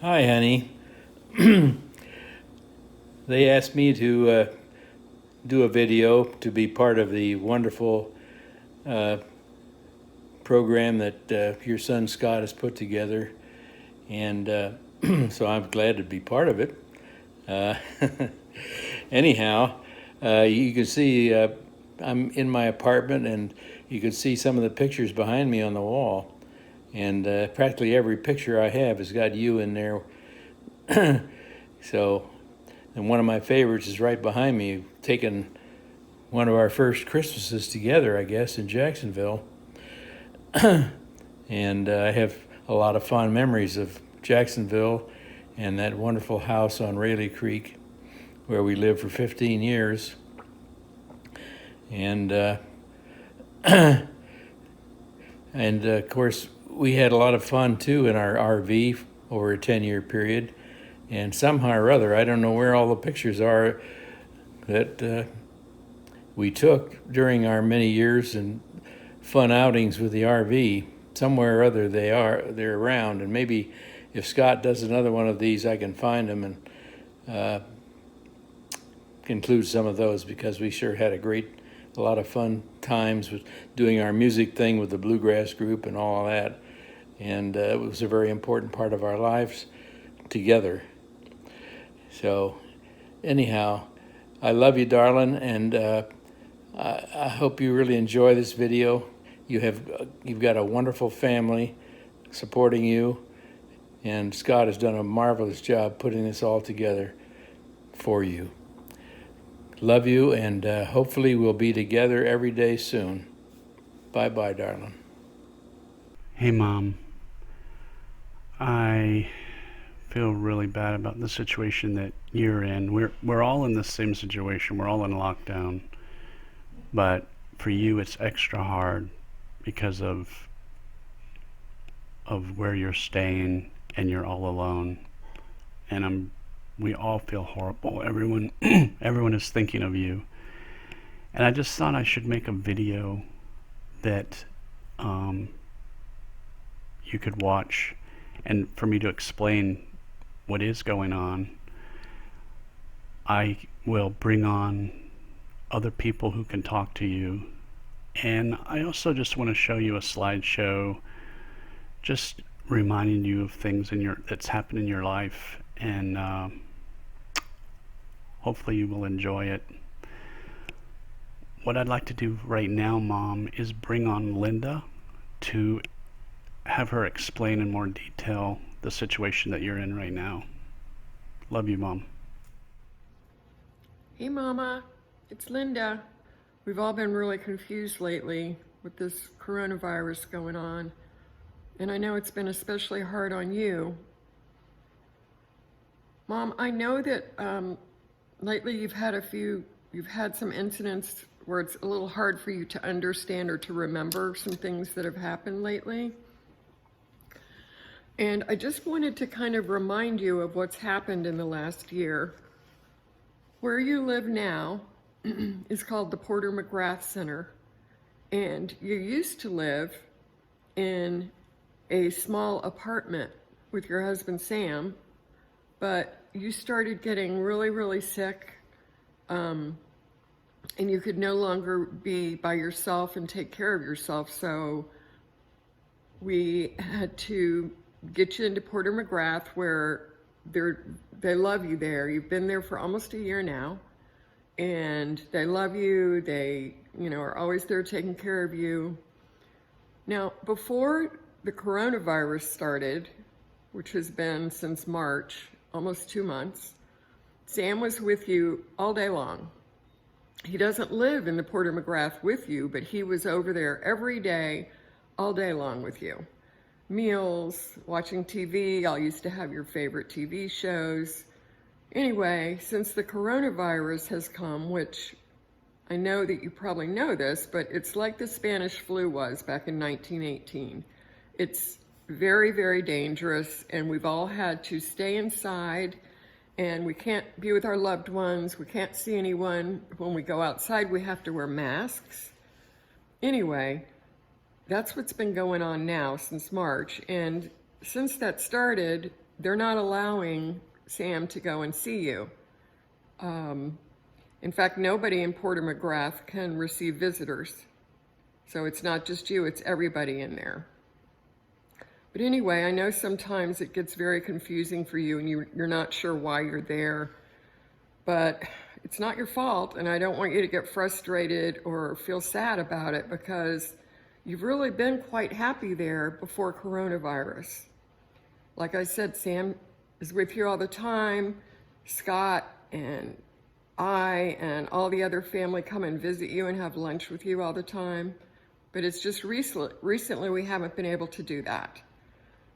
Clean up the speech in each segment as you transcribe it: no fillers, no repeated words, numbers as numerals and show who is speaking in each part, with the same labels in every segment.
Speaker 1: Hi, honey. They asked me to do a video to be part of the wonderful uh, program that your son Scott has put together, and so I'm glad to be part of it. Uh, anyhow, you can see I'm in my apartment, and you can see some of the pictures behind me on the wall, and practically every picture I have has got you in there. So, and one of my favorites is right behind me, taking one of our first Christmases together, I guess, in Jacksonville. And I have a lot of fond memories of Jacksonville and that wonderful house on Rayleigh Creek where we lived for 15 years. And and of course, we had a lot of fun too in our RV over a 10-year period. And somehow or other, I don't know where all the pictures are that we took during our many years and fun outings with the RV. Somewhere or other they're around, and maybe if Scott does another one of these, I can find them and uh, include some of those, because we sure had a lot of fun times with doing our music thing with the bluegrass group and all that, and it was a very important part of our lives together. So anyhow, I love you, darling, and I hope you really enjoy this video. You've got a wonderful family supporting you, and Scott has done a marvelous job putting this all together for you. Love you, and hopefully we'll be together every day soon. Bye-bye, darling.
Speaker 2: Hey, Mom. I feel really bad about the situation that you're in. We're all in the same situation. We're all in lockdown. But for you it's extra hard because of where you're staying and you're all alone. And we all feel horrible. Everyone everyone is thinking of you. And I just thought I should make a video that um, you could watch, and for me to explain what is going on. I will bring on other people who can talk to you, and I also just want to show you a slideshow just reminding you of things that's happened in your life, and hopefully you will enjoy it. What I'd like to do right now, Mom, is bring on Linda to have her explain in more detail the situation that you're in right now. Love you, Mom.
Speaker 3: Hey Mama, it's Linda. We've all been really confused lately with this coronavirus going on, and I know it's been especially hard on you. Mom, I know that lately you've had some incidents where it's a little hard for you to understand or to remember some things that have happened lately. And I just wanted to kind of remind you of what's happened in the last year. Where you live now is called the Porter McGrath Center, and you used to live in a small apartment with your husband Sam, but you started getting really, really sick, and you could no longer be by yourself and take care of yourself, so we had to get you into Porter McGrath, where they love you there. You've been there for almost a year now, and they love you. They, are always there taking care of you. Now, before the coronavirus started, which has been since March, almost 2 months, Sam was with you all day long. He doesn't live in the Porter McGrath with you, but he was over there every day, all day long with you. Meals, watching TV, y'all used to have your favorite TV shows. Anyway, since the coronavirus has come, which I know that you probably know this, but it's like the Spanish flu was back in 1918. It's very, very dangerous, and we've all had to stay inside, and we can't be with our loved ones. We can't see anyone. When we go outside, we have to wear masks. Anyway, that's what's been going on now since March. And since that started, they're not allowing Sam to go and see you. In fact, nobody in Porter McGrath can receive visitors. So it's not just you, it's everybody in there. But anyway, I know sometimes it gets very confusing for you and you're not sure why you're there. But it's not your fault, and I don't want you to get frustrated or feel sad about it, because you've really been quite happy there before coronavirus. Like I said, Sam is with you all the time. Scott and I and all the other family come and visit you and have lunch with you all the time. But it's just recently we haven't been able to do that.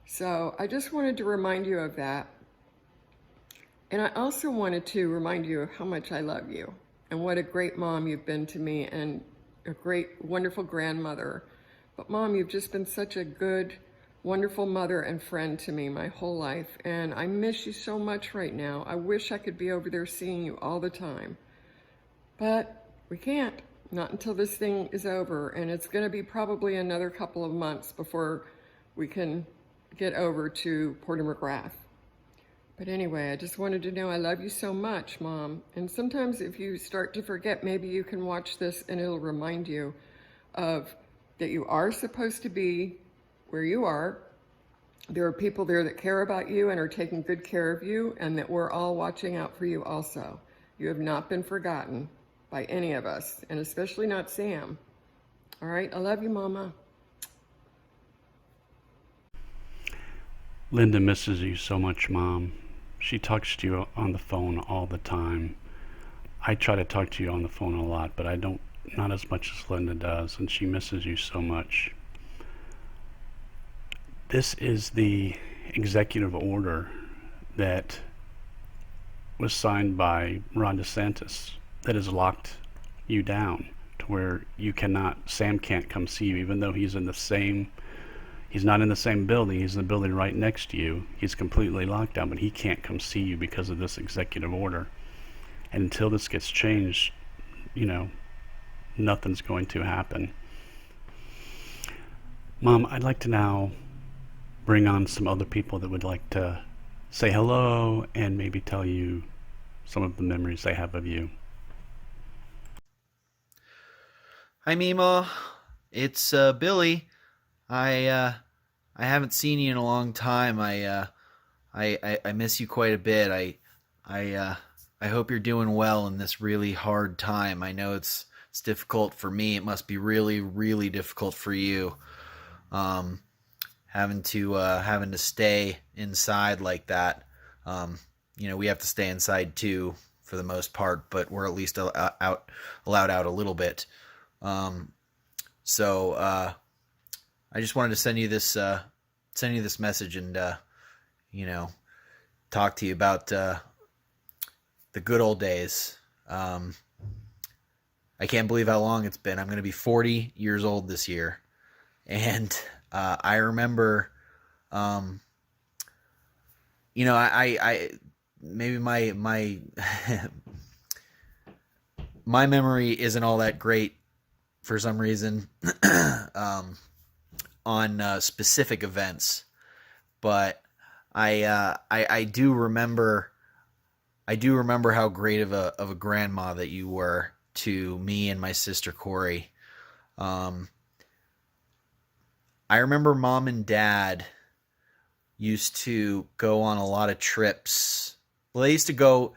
Speaker 3: So I just wanted to remind you of that. And I also wanted to remind you of how much I love you and what a great mom you've been to me and a great, wonderful grandmother. But Mom, you've just been such a good, wonderful mother and friend to me my whole life. And I miss you so much right now. I wish I could be over there seeing you all the time. But we can't, not until this thing is over. And it's going to be probably another couple of months before we can get over to Porter McGrath. But anyway, I just wanted to know I love you so much, Mom. And sometimes if you start to forget, maybe you can watch this and it'll remind you of that you are supposed to be where you are. There are people there that care about you and are taking good care of you, and that we're all watching out for you also. You have not been forgotten by any of us, and especially not Sam. All right, I love you, Mama.
Speaker 2: Linda misses you so much, Mom. She talks to you on the phone all the time. I try to talk to you on the phone a lot, but I don't, not as much as Linda does, and she misses you so much. This is the executive order that was signed by Ron DeSantis that has locked you down to where you cannot, Sam can't come see you, even though he's in the same, he's not in the same building, he's in the building right next to you. He's completely locked down, but he can't come see you because of this executive order. And until this gets changed, you know, nothing's going to happen. Mom, I'd like to now bring on some other people that would like to say hello and maybe tell you some of the memories they have of you.
Speaker 4: Hi, Mema. It's Billy. I haven't seen you in a long time. I miss you quite a bit. I hope you're doing well in this really hard time. I know it's difficult for me. It must be really, really difficult for you. Having to stay inside like that. You know, we have to stay inside too for the most part, but we're at least allowed out a little bit. So I just wanted to send you this message and you know, talk to you about the good old days. I can't believe how long it's been. I'm going to be 40 years old this year, and I remember, you know, I maybe my my memory isn't all that great for some reason on specific events, but I do remember how great of a grandma that you were to me and my sister Corey. I remember Mom and Dad used to go on a lot of trips. Well, they used to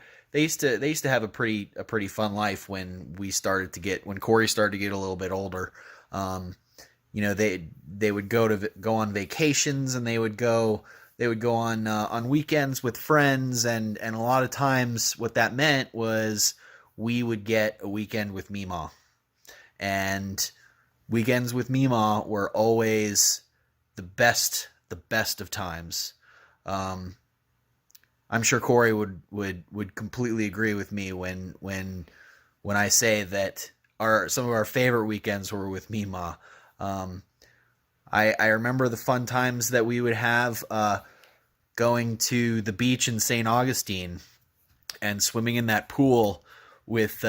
Speaker 4: have a pretty fun life when Corey started to get a little bit older. You know, they would go on vacations, and they would go on weekends with friends, and a lot of times what that meant was we would get a weekend with Mema. And weekends with Mema were always the best of times. I'm sure Corey would completely agree with me when I say that some of our favorite weekends were with Mema. I remember the fun times that we would have going to the beach in St. Augustine and swimming in that pool with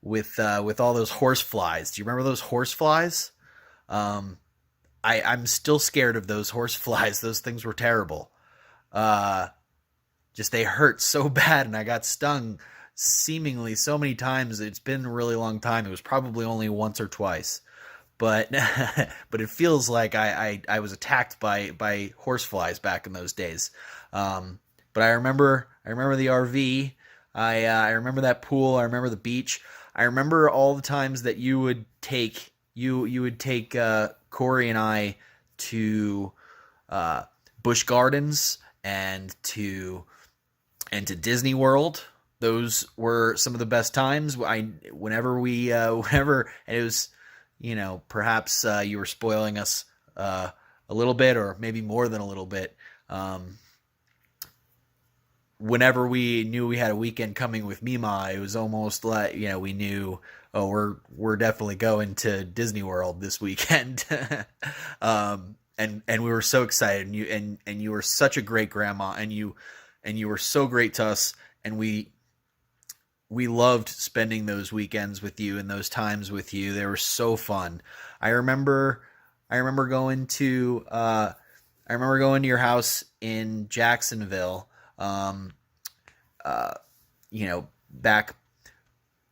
Speaker 4: with all those horse flies. Do you remember those horse flies? I'm still scared of those horse flies. Those things were terrible. just they hurt so bad, and I got stung seemingly so many times. It's been a really long time. It was probably only once or twice, but but it feels like I was attacked by horseflies back in those days. But I remember the RV. I remember that pool. I remember the beach. I remember all the times that you would take Corey and I to Busch Gardens and to Disney World. Those were some of the best times. Whenever and it was, perhaps you were spoiling us a little bit, or maybe more than a little bit. Whenever we knew we had a weekend coming with Mema, it was almost like, we knew, oh, we're definitely going to Disney World this weekend. And we were so excited, and you were such a great grandma, and you were so great to us, and we loved spending those weekends with you and those times with you. They were so fun. I remember going to your house in Jacksonville. Back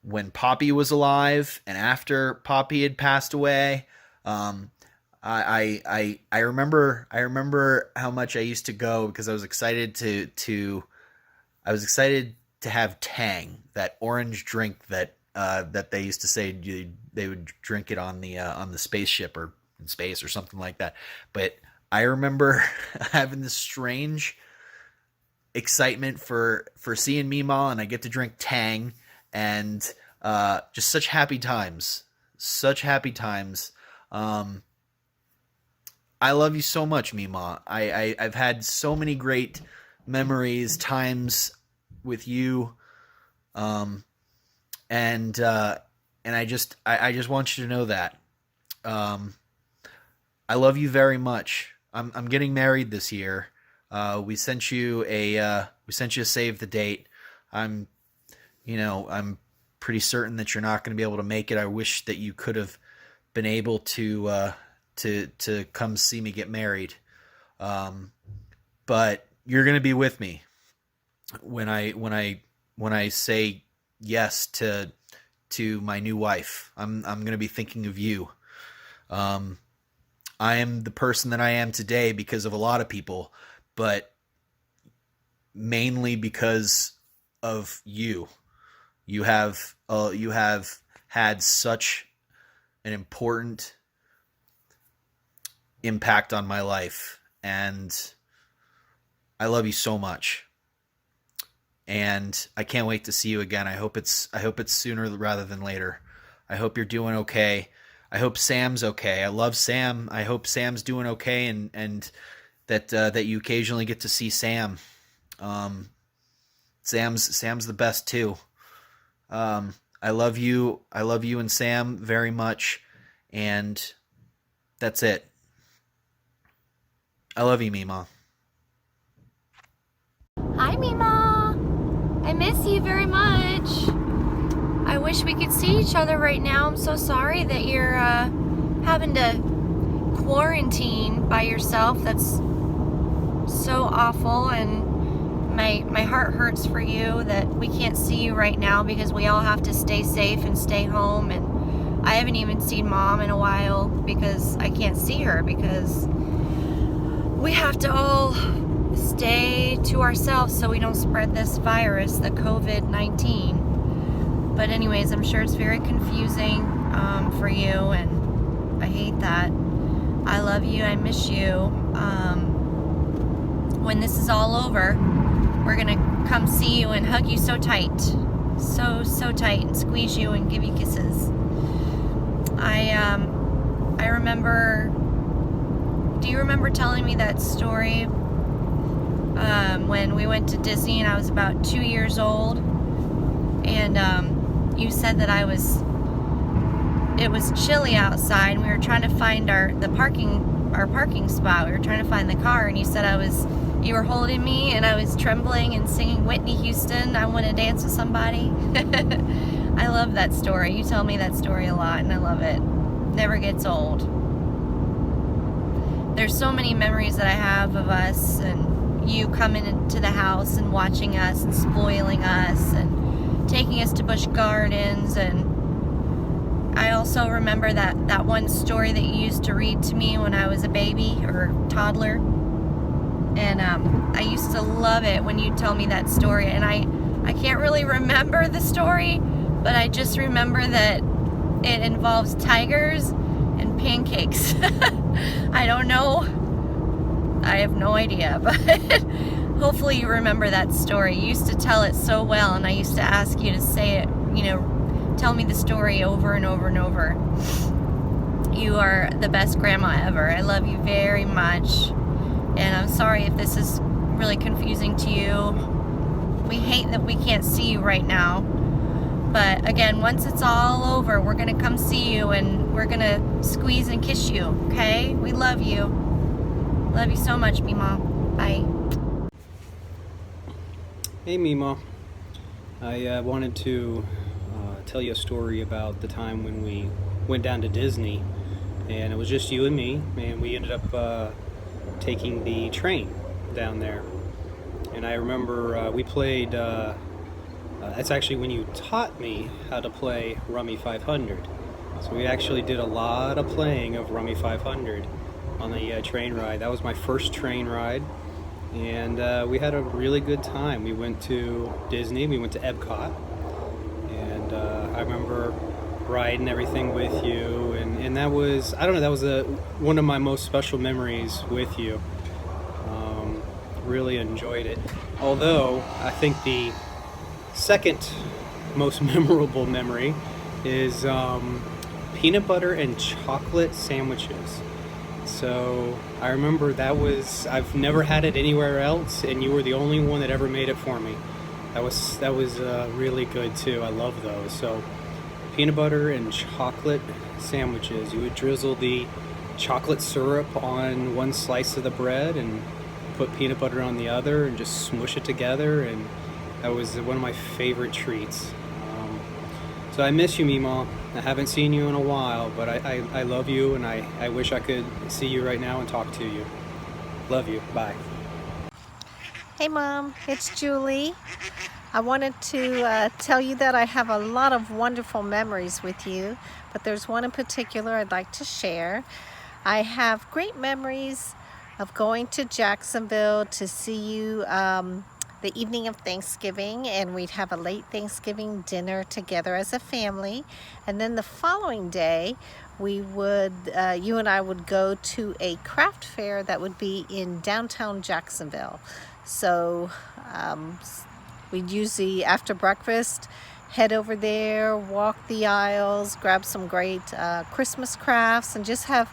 Speaker 4: when Poppy was alive and after Poppy had passed away. I remember how much I used to go because I was excited to have Tang, that orange drink that they used to say they would drink it on the spaceship or in space or something like that. But I remember having this strange excitement for seeing Mema, and I get to drink Tang, and just such happy times. I love you so much, Mema. I've had so many great memories, times with you, and I just want you to know that I love you very much. I'm getting married this year. We sent you a save the date. I'm pretty certain that you're not going to be able to make it. I wish that you could have been able to come see me get married. But you're going to be with me when I say yes to my new wife. I'm going to be thinking of you. I am the person that I am today because of a lot of people, but mainly because of you. You have had such an important impact on my life, and I love you so much. And I can't wait to see you again. I hope it's sooner rather than later. I hope you're doing okay. I hope Sam's okay. I love Sam. I hope Sam's doing okay, and that you occasionally get to see Sam. Sam's the best too. I love you and Sam very much, and that's it. I love you, Mema.
Speaker 5: Hi, Mema. I miss you very much. I wish we could see each other right now. I'm so sorry that you're having to quarantine by yourself. That's so awful, and my heart hurts for you that we can't see you right now because we all have to stay safe and stay home. And I haven't even seen Mom in a while because I can't see her because we have to all stay to ourselves so we don't spread this virus, the COVID-19. But anyways, I'm sure it's very confusing for you, and I hate that. I love you. I miss you. When this is all over, we're gonna come see you and hug you so tight, so tight, and squeeze you and give you kisses. I remember. Do you remember telling me that story when we went to Disney and I was about 2 years old, and you said that it was chilly outside and we were trying to find our parking spot. We were trying to find the car, and you said you were holding me and I was trembling and singing Whitney Houston, I Want to Dance with Somebody. I love that story. You tell me that story a lot, and I love it. Never gets old. There's so many memories that I have of us, and you coming into the house and watching us and spoiling us and taking us to Busch Gardens. And I also remember that one story that you used to read to me when I was a baby or toddler. And I used to love it when you tell me that story. And I can't really remember the story, but I just remember that it involves tigers and pancakes. I don't know. I have no idea, but hopefully you remember that story. You used to tell it so well, and I used to ask you to say it, tell me the story over and over and over. You are the best grandma ever. I love you very much, and I'm sorry if this is really confusing to you. We hate that we can't see you right now, but again, once it's all over, we're gonna come see you and we're gonna squeeze and kiss you, okay? We love you. Love you so much, Mema. Bye.
Speaker 6: Hey Mema, I wanted to tell you a story about the time when we went down to Disney, and it was just you and me, and we ended up taking the train down there. And I remember we played, that's actually when you taught me how to play Rummy 500. So we actually did a lot of playing of Rummy 500 on the train ride. That was my first train ride, and we had a really good time. We went to Disney, we went to Epcot, and I remember riding everything with you, and that was, I don't know, that was one of my most special memories with you. Really enjoyed it. Although, I think the second most memorable memory is peanut butter and chocolate sandwiches. So I remember I've never had it anywhere else, and you were the only one that ever made it for me. That was really good too. I love those. So peanut butter and chocolate sandwiches. You would drizzle the chocolate syrup on one slice of the bread and put peanut butter on the other and just smush it together, and that was one of my favorite treats. So I miss you, Mema. I haven't seen you in a while, but I love you, and I wish I could see you right now and talk to you. Love you. Bye.
Speaker 7: Hey Mom, it's Julie. I wanted to tell you that I have a lot of wonderful memories with you, but there's one in particular I'd like to share. I have great memories of going to Jacksonville to see you the evening of Thanksgiving, and we'd have a late Thanksgiving dinner together as a family, and then the following day we would you and I would go to a craft fair that would be in downtown Jacksonville. So we'd usually, after breakfast, head over there, walk the aisles, grab some great Christmas crafts, and just have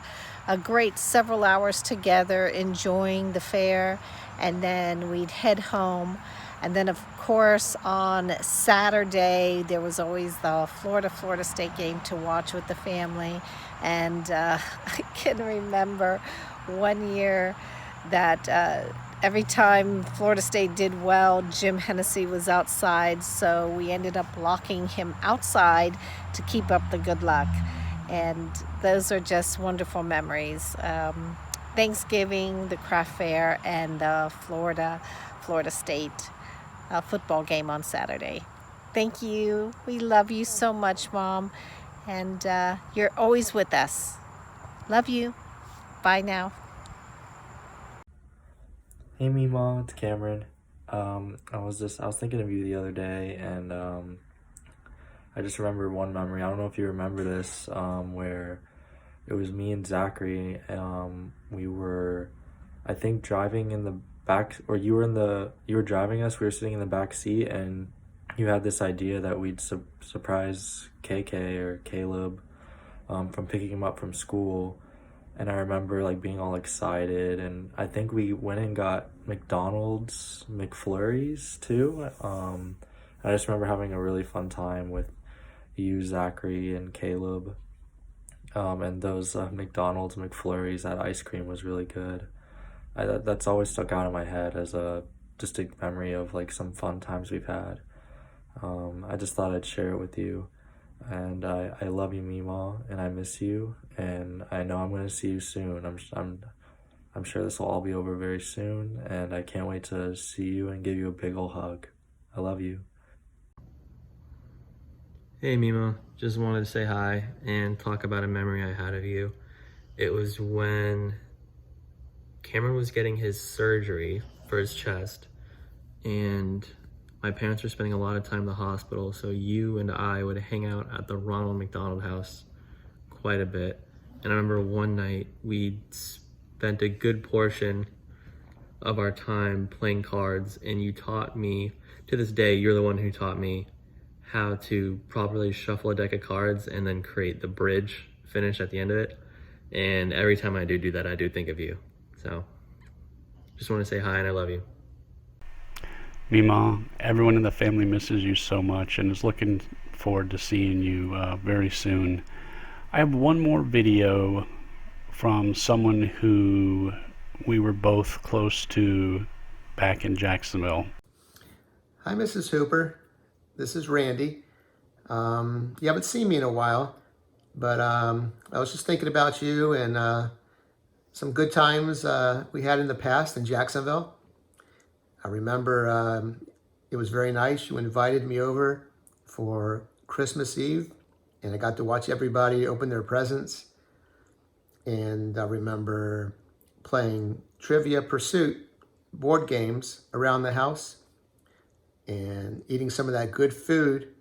Speaker 7: a great several hours together enjoying the fair. And then we'd head home. And then of course on Saturday there was always the Florida State game to watch with the family. And I can remember one year that every time Florida State did well, Jim Hennessy was outside, so we ended up locking him outside to keep up the good luck. And those are just wonderful memories. Thanksgiving, the craft fair, and the Florida State football game on Saturday. Thank you. We love you so much, Mom. And you're always with us. Love you. Bye now.
Speaker 8: Hey Mema, it's Cameron. I was thinking of you the other day, and I just remember one memory. I don't know if you remember this, where it was me and Zachary. We were, I think, driving in the back, or you were driving us. We were sitting in the back seat, and you had this idea that we'd surprise KK or Caleb from picking him up from school. And I remember like being all excited, and I think we went and got McDonald's McFlurries too. I just remember having a really fun time with you, Zachary, and Caleb. And those McDonald's McFlurries, that ice cream was really good. That's always stuck out in my head as a distinct memory of like some fun times we've had. I just thought I'd share it with you. And I love you, Mema, and I miss you, and I know I'm gonna see you soon. I'm sure this will all be over very soon, and I can't wait to see you and give you a big ol' hug. I love you.
Speaker 9: Hey Mema, just wanted to say hi and talk about a memory I had of you. It was when Cameron was getting his surgery for his chest, and my parents were spending a lot of time in the hospital, so you and I would hang out at the Ronald McDonald House quite a bit. And I remember one night we spent a good portion of our time playing cards, and you taught me, to this day, you're the one who taught me how to properly shuffle a deck of cards and then create the bridge finish at the end of it. And every time I do that, I do think of you. So just want to say hi and I love you.
Speaker 2: Mema, everyone in the family misses you so much and is looking forward to seeing you very soon. I have one more video from someone who we were both close to back in Jacksonville.
Speaker 10: Hi, Mrs. Hooper. This is Randy. You haven't seen me in a while, but I was just thinking about you and some good times we had in the past in Jacksonville. I remember it was very nice. You invited me over for Christmas Eve, and I got to watch everybody open their presents. And I remember playing Trivia Pursuit board games around the house and eating some of that good food.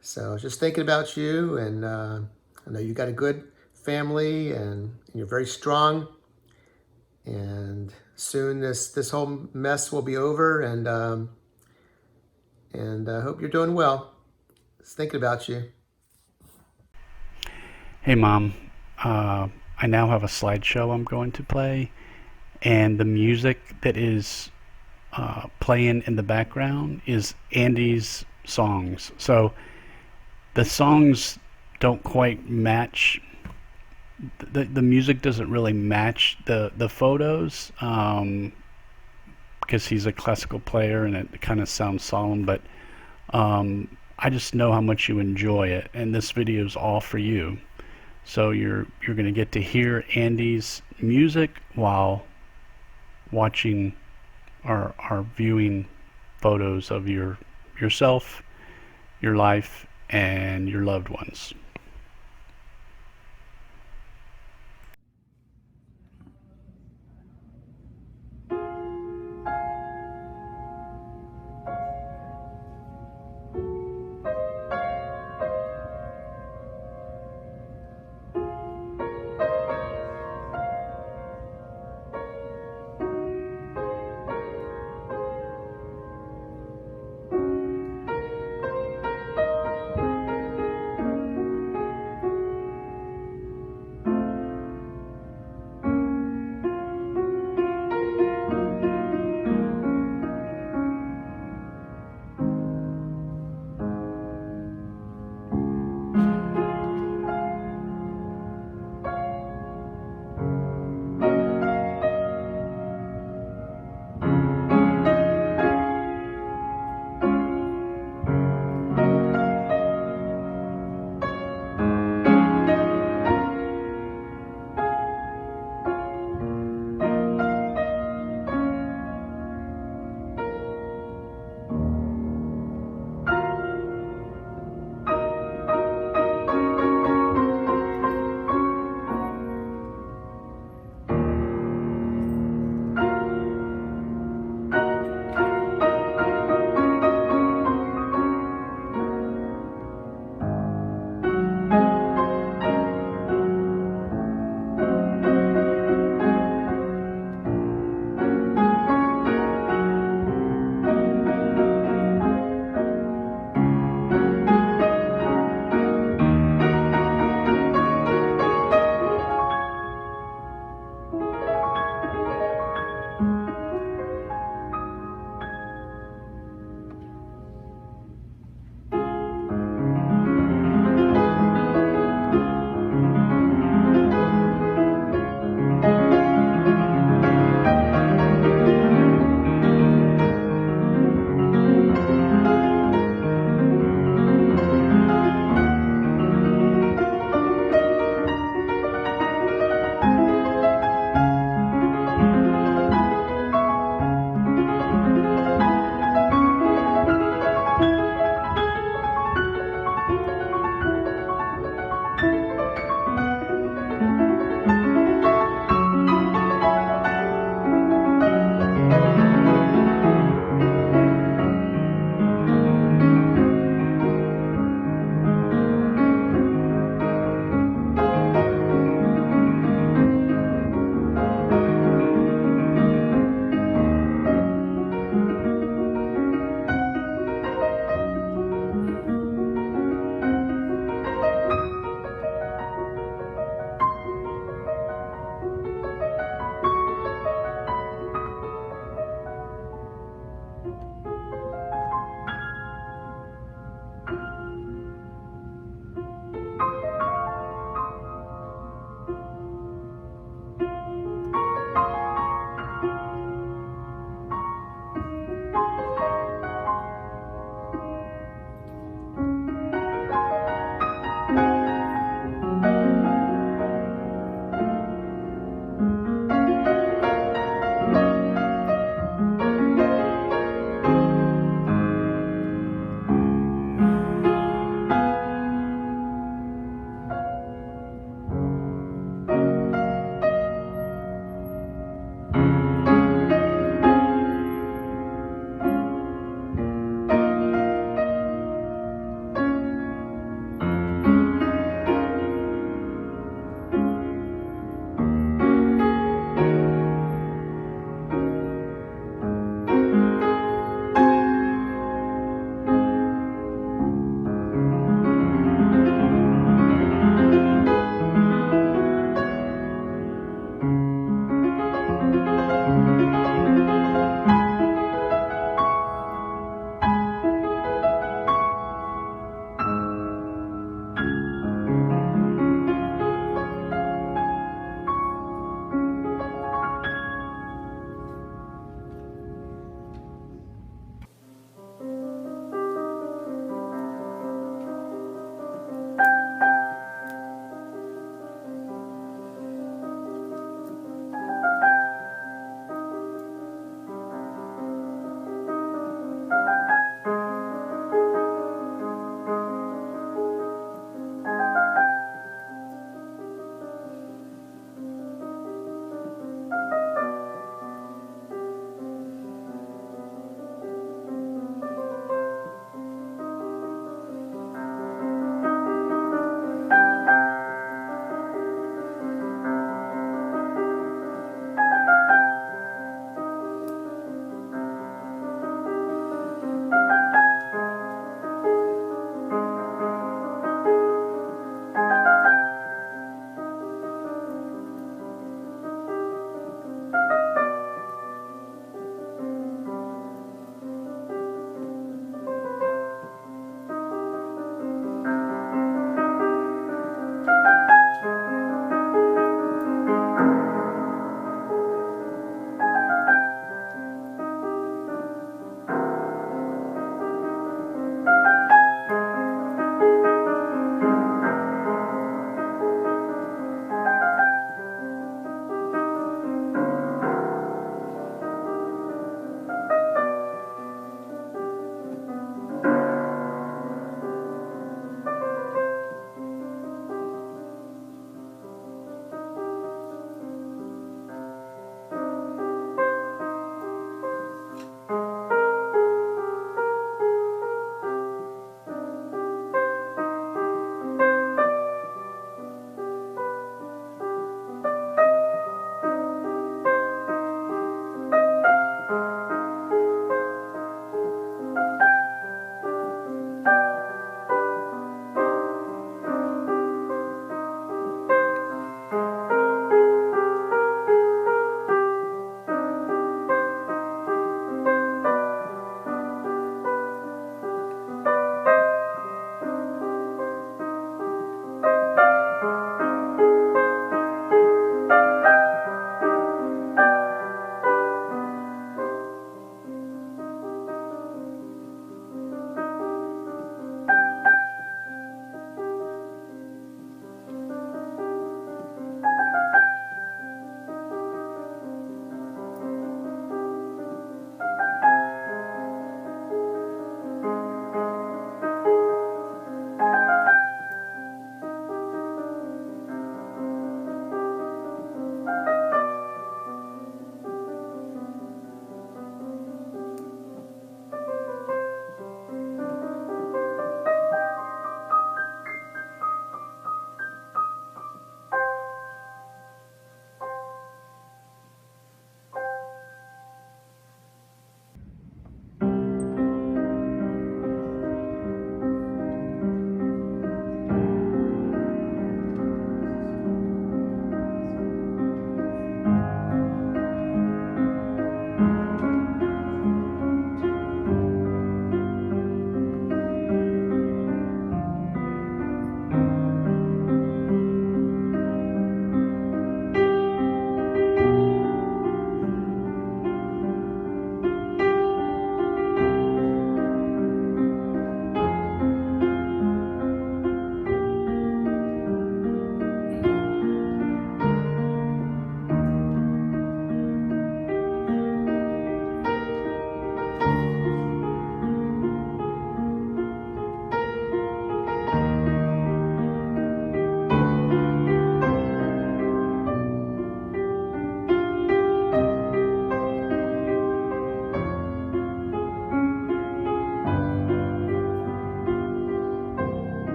Speaker 10: So just thinking about you, and I know you got a good family and you're very strong. And soon this whole mess will be over, and I hope you're doing well. Just thinking about you.
Speaker 2: Hey Mom, I now have a slideshow I'm going to play, and the music that is playing in the background is Andy's songs. So the songs don't quite match, the music doesn't really match the photos, because he's a classical player and it kind of sounds solemn, but I just know how much you enjoy it, and this video is all for you. So you're going to get to hear Andy's music while watching or viewing photos of yourself, your life, and your loved ones.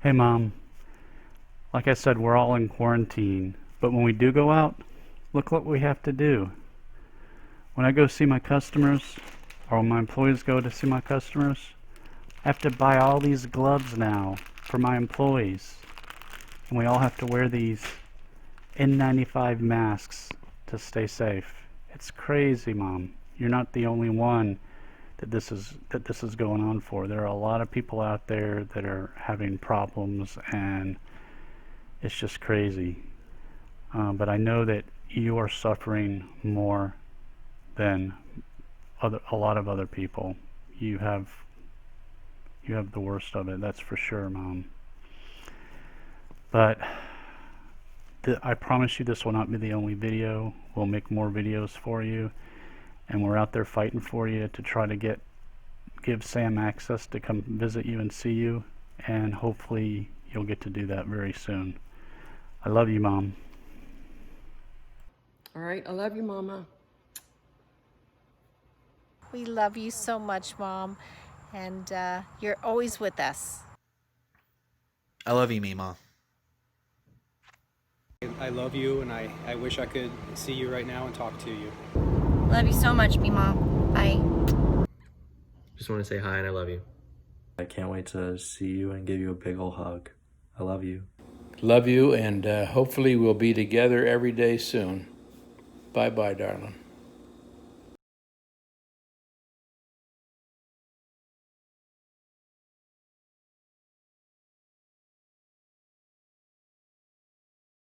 Speaker 2: Hey, Mom. Like I said, we're all in quarantine, but when we do go out, look what we have to do. When I go see my customers, or when my employees go to see my customers, I have to buy all these gloves now for my employees. And we all have to wear these N95 masks to stay safe. It's crazy, Mom. You're not the only one that this is going on for. There are a lot of people out there that are having problems, and it's just crazy. But I know that you are suffering more than a lot of other people. You have the worst of it, that's for sure, Mom. But I promise you this will not be the only video. We'll make more videos for you, and we're out there fighting for you to try to give Sam access to come visit you and see you, and hopefully you'll get to do that very soon. I love you, Mom.
Speaker 3: All right, I love you, Mama.
Speaker 7: We love you so much, Mom, and you're always with us.
Speaker 4: I love you, Mema.
Speaker 6: I love you, and I wish I could see you right now and talk to you.
Speaker 5: Love you so much, Mema. Bye.
Speaker 9: Just want to say hi and I love you.
Speaker 8: I can't wait to see you and give you a big ol' hug. I love you.
Speaker 1: Love you, and hopefully we'll be together every day soon. Bye-bye, darling.